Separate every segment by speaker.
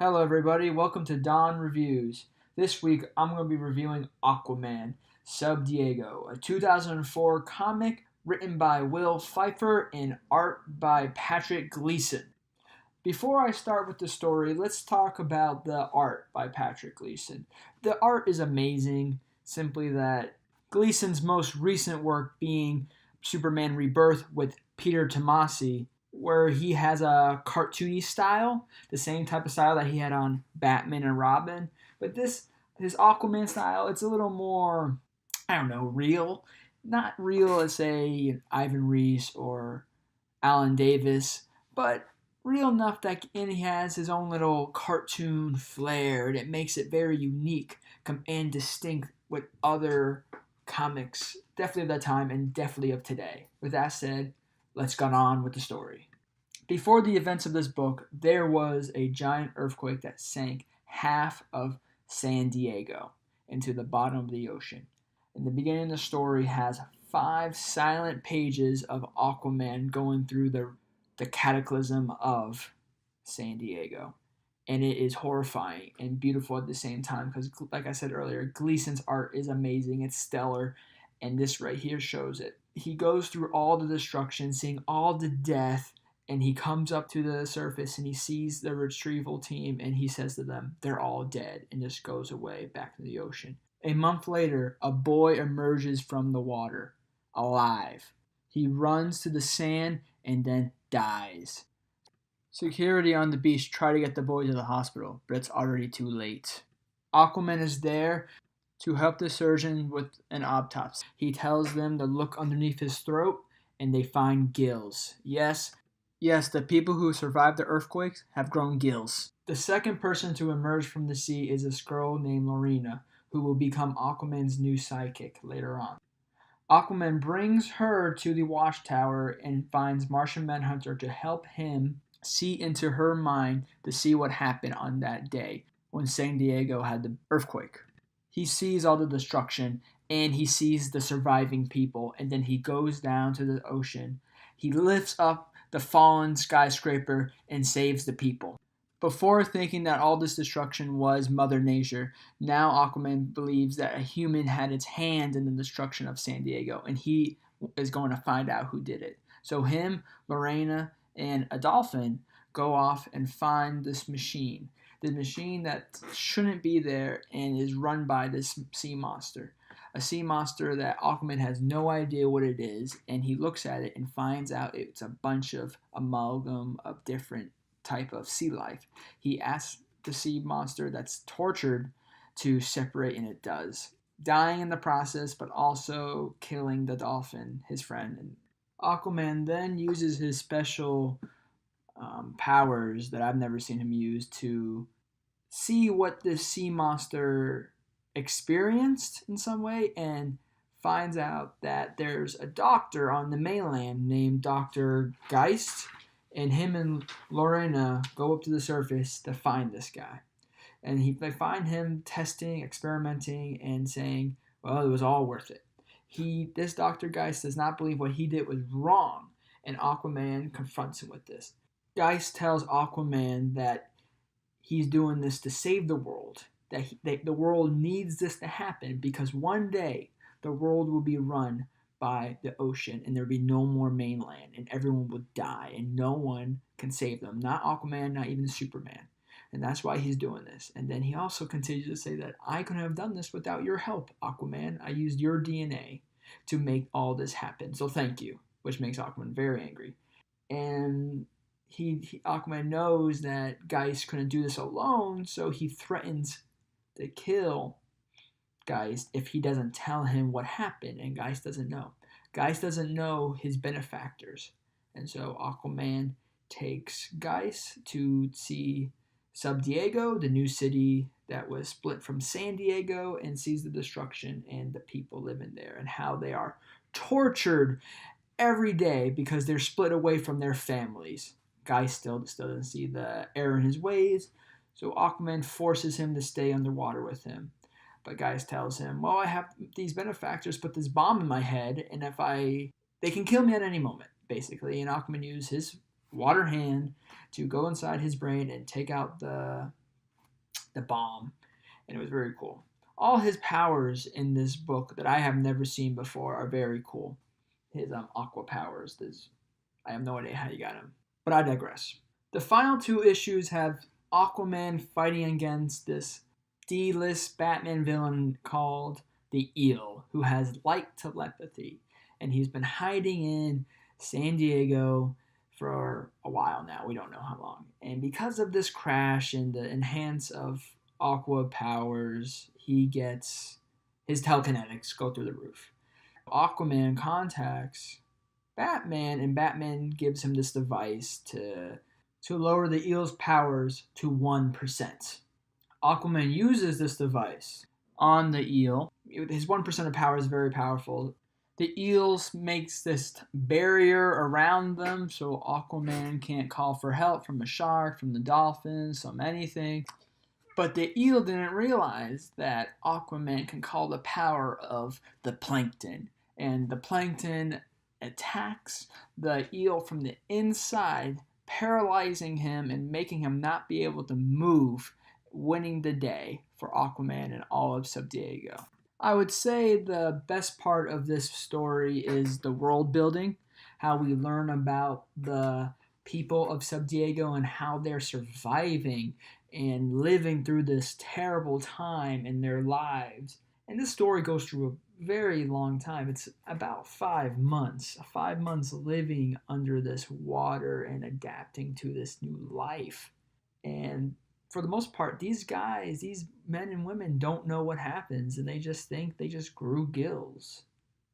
Speaker 1: Hello, everybody. Welcome to Don Reviews. This week, I'm going to be reviewing Aquaman, Sub Diego, a 2004 comic written by Will Pfeiffer and art by Patrick Gleason. Before I start with the story, let's talk about the art by Patrick Gleason. The art is amazing, simply that Gleason's most recent work being Superman Rebirth with Peter Tomasi, where he has a cartoony style, the same type of style that he had on Batman and Robin. But his Aquaman style, it's a little more, I don't know, real. Not real as, say, Ivan Reis or Alan Davis, but real enough that and he has his own little cartoon flair, and it makes it very unique and distinct with other comics, definitely of that time and definitely of today. With that said, let's get on with the story. Before the events of this book, there was a giant earthquake that sank half of San Diego into the bottom of the ocean. In the beginning of the story has 5 silent pages of Aquaman going through the cataclysm of San Diego. And it is horrifying and beautiful at the same time because, like I said earlier, Gleason's art is amazing. It's stellar. And this right here shows it. He goes through all the destruction, seeing all the death, and he comes up to the surface and he sees the retrieval team and he says to them, they're all dead, and just goes away back to the ocean. A month later, a boy emerges from the water, alive. He runs to the sand and then dies. Security on the beach try to get the boy to the hospital, but it's already too late. Aquaman is there to help the surgeon with an autopsy. He tells them to look underneath his throat, and they find gills. Yes, the people who survived the earthquakes have grown gills. The second person to emerge from the sea is a girl named Lorena, who will become Aquaman's new sidekick later on. Aquaman brings her to the watchtower and finds Martian Manhunter to help him see into her mind to see what happened on that day when San Diego had the earthquake. He sees all the destruction and he sees the surviving people, and then he goes down to the ocean. He lifts up the fallen skyscraper and saves the people. Before thinking that all this destruction was Mother Nature, now Aquaman believes that a human had its hand in the destruction of San Diego, and he is going to find out who did it. So him, Lorena, and a dolphin go off and find this machine. The machine that shouldn't be there and is run by this sea monster. A sea monster that Aquaman has no idea what it is, and he looks at it and finds out it's a bunch of amalgam of different type of sea life. He asks the sea monster that's tortured to separate, and it does, dying in the process, but also killing the dolphin, his friend. And Aquaman then uses his special powers that I've never seen him use to see what this sea monster experienced in some way, and finds out that there's a doctor on the mainland named Dr. Geist, and him and Lorena go up to the surface to find this guy. And they find him testing, experimenting, and saying, well, it was all worth it. This Dr. Geist does not believe what he did was wrong, and Aquaman confronts him with this. Geist tells Aquaman that he's doing this to save the world, that the world needs this to happen because one day the world will be run by the ocean and there'll be no more mainland and everyone will die and no one can save them. Not Aquaman, not even Superman. And that's why he's doing this. And then he also continues to say that I couldn't have done this without your help, Aquaman. I used your DNA to make all this happen. So thank you, which makes Aquaman very angry. And Aquaman knows that Geist couldn't do this alone, so he threatens to kill Geist if he doesn't tell him what happened, and Geist doesn't know. Geist doesn't know his benefactors, and so Aquaman takes Geist to see Sub Diego, the new city that was split from San Diego, and sees the destruction and the people living there and how they are tortured every day because they're split away from their families. Guy still doesn't see the error in his ways, so Aquaman forces him to stay underwater with him. But Geist tells him, well, I have these benefactors put this bomb in my head, and they can kill me at any moment, basically. And Aquaman uses his water hand to go inside his brain and take out the the bomb, and it was very cool. All his powers in this book that I have never seen before are very cool. His aqua powers. I have no idea how you got him, but I digress. The final two issues have Aquaman fighting against this D-list Batman villain called the Eel, who has light telepathy, and he's been hiding in San Diego for a while now. We don't know how long. And because of this crash and the enhance of Aqua powers, he gets his telekinetics go through the roof. Aquaman contacts Batman, and Batman gives him this device to lower the eel's powers to 1%. Aquaman uses this device on the eel. His 1% of power is very powerful. The eels makes this barrier around them so Aquaman can't call for help from a shark, from the dolphins, from anything. But the eel didn't realize that Aquaman can call the power of the plankton. And the plankton attacks the eel from the inside, paralyzing him and making him not be able to move, winning the day for Aquaman and all of San Diego. I would say the best part of this story is the world building, how we learn about the people of San Diego and how they're surviving and living through this terrible time in their lives. And this story goes through a very long time. It's about 5 months. 5 months living under this water and adapting to this new life. And for the most part, these guys, these men and women don't know what happens, and they just think they just grew gills.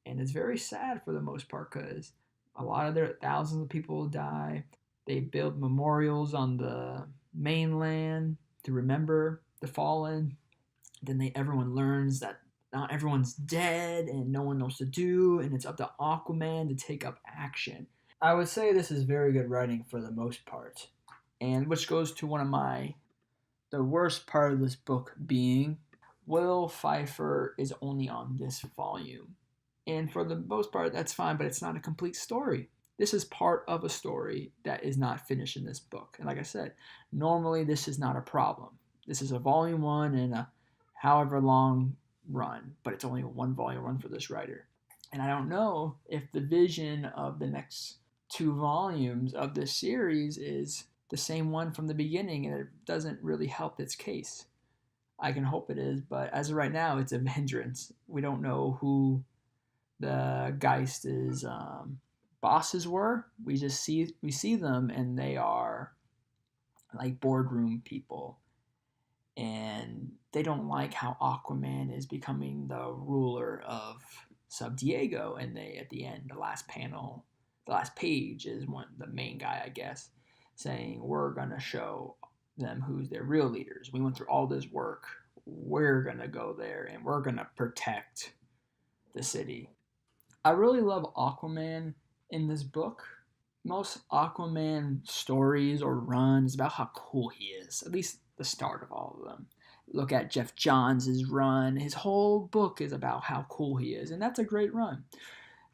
Speaker 1: And it's very sad for the most part because a lot of their thousands of people die. They build memorials on the mainland to remember the fallen. Then everyone learns that not everyone's dead and no one knows what to do, and it's up to Aquaman to take up action. I would say this is very good writing for the most part, and which goes to the worst part of this book being Will Pfeiffer is only on this volume. And for the most part, that's fine, but it's not a complete story. This is part of a story that is not finished in this book. And like I said, normally this is not a problem. This is a volume one and a however long run, but it's only a one volume run for this writer. And I don't know if the vision of the next 2 volumes of this series is the same one from the beginning, and it doesn't really help its case. I can hope it is, but as of right now, it's a hindrance. We don't know who the Geist's bosses were. We see them, and they are like boardroom people, and they don't like how Aquaman is becoming the ruler of San Diego. And they, at the end, the last panel, the last page is the main guy, I guess, saying we're gonna show them who's their real leaders. We went through all this work. We're gonna go there and we're gonna protect the city. I really love Aquaman in this book. Most Aquaman stories or runs about how cool he is, at least the start of all of them. Look at Jeff Johns' run. His whole book is about how cool he is, and that's a great run.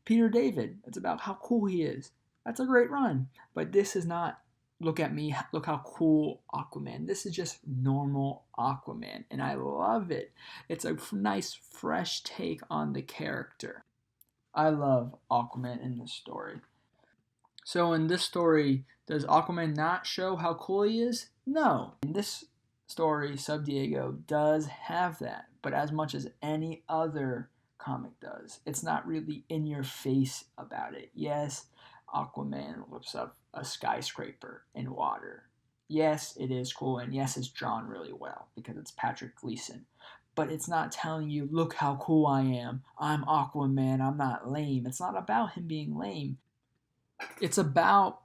Speaker 1: Peter David, it's about how cool he is. That's a great run. But this is not, look at me, look how cool Aquaman. This is just normal Aquaman, and I love it. It's a nice, fresh take on the character. I love Aquaman in this story. So in this story, does Aquaman not show how cool he is? No. In this story, San Diego does have that, but as much as any other comic does. It's not really in your face about it. Yes, Aquaman lifts up a skyscraper in water. Yes, it is cool, and yes, it's drawn really well because it's Patrick Gleason. But it's not telling you, look how cool I am. I'm Aquaman. I'm not lame. It's not about him being lame. It's about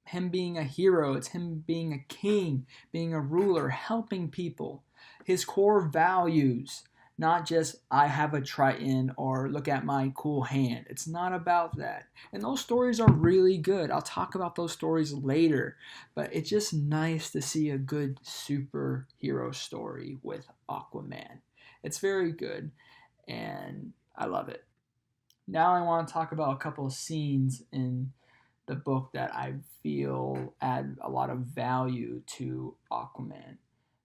Speaker 1: him being a hero. It's him being a king, being a ruler, helping people. His core values, not just I have a Triton or look at my cool hand. It's not about that. And those stories are really good. I'll talk about those stories later. But it's just nice to see a good superhero story with Aquaman. It's very good, and I love it. Now I want to talk about a couple of scenes in the book that I feel add a lot of value to Aquaman.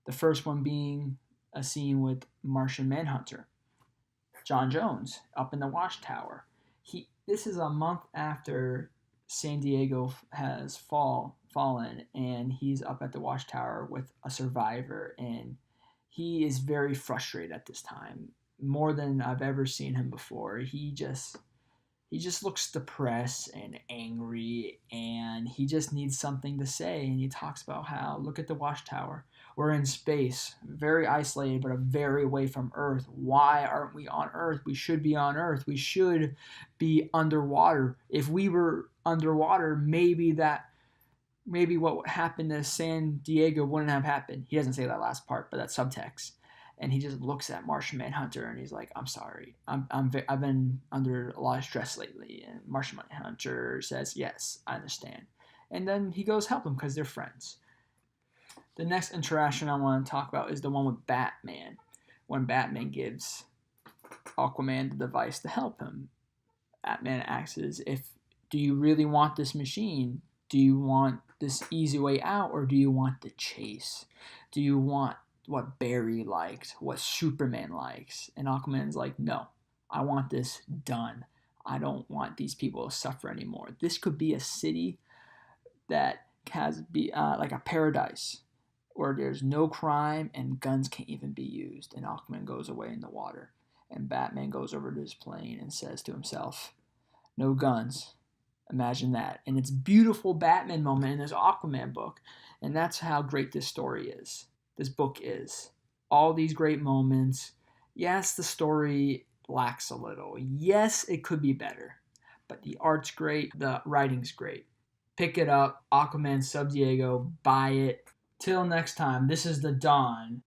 Speaker 1: The first one being a scene with Martian Manhunter, John Jones, up in the watchtower. This is a month after San Diego has fallen, and he's up at the watchtower with a survivor, and he is very frustrated at this time, more than I've ever seen him before. He just looks depressed and angry, and he just needs something to say. And he talks about how, look at the watchtower. We're in space, very isolated, but very away from Earth. Why aren't we on Earth? We should be on Earth. We should be underwater. If we were underwater, maybe what happened to San Diego wouldn't have happened. He doesn't say that last part, but that's subtext. And he just looks at Martian Manhunter and he's like, "I'm sorry. I've been under a lot of stress lately." And Martian Manhunter says, "Yes, I understand." And then he goes help him because they're friends. The next interaction I want to talk about is the one with Batman, when Batman gives Aquaman the device to help him. Batman asks, do you really want this machine? Do you want this easy way out, or do you want the chase? Do you want what Barry liked, what Superman likes? And Aquaman's like, no, I want this done. I don't want these people to suffer anymore. This could be a city that has like a paradise where there's no crime and guns can't even be used. And Aquaman goes away in the water. And Batman goes over to his plane and says to himself, no guns. Imagine that. And it's a beautiful Batman moment in this Aquaman book. And that's how great this story is. This book is. All these great moments. Yes, the story lacks a little. Yes, it could be better. But the art's great. The writing's great. Pick it up. Aquaman Sub Diego. Buy it. Till next time, this is The Dawn.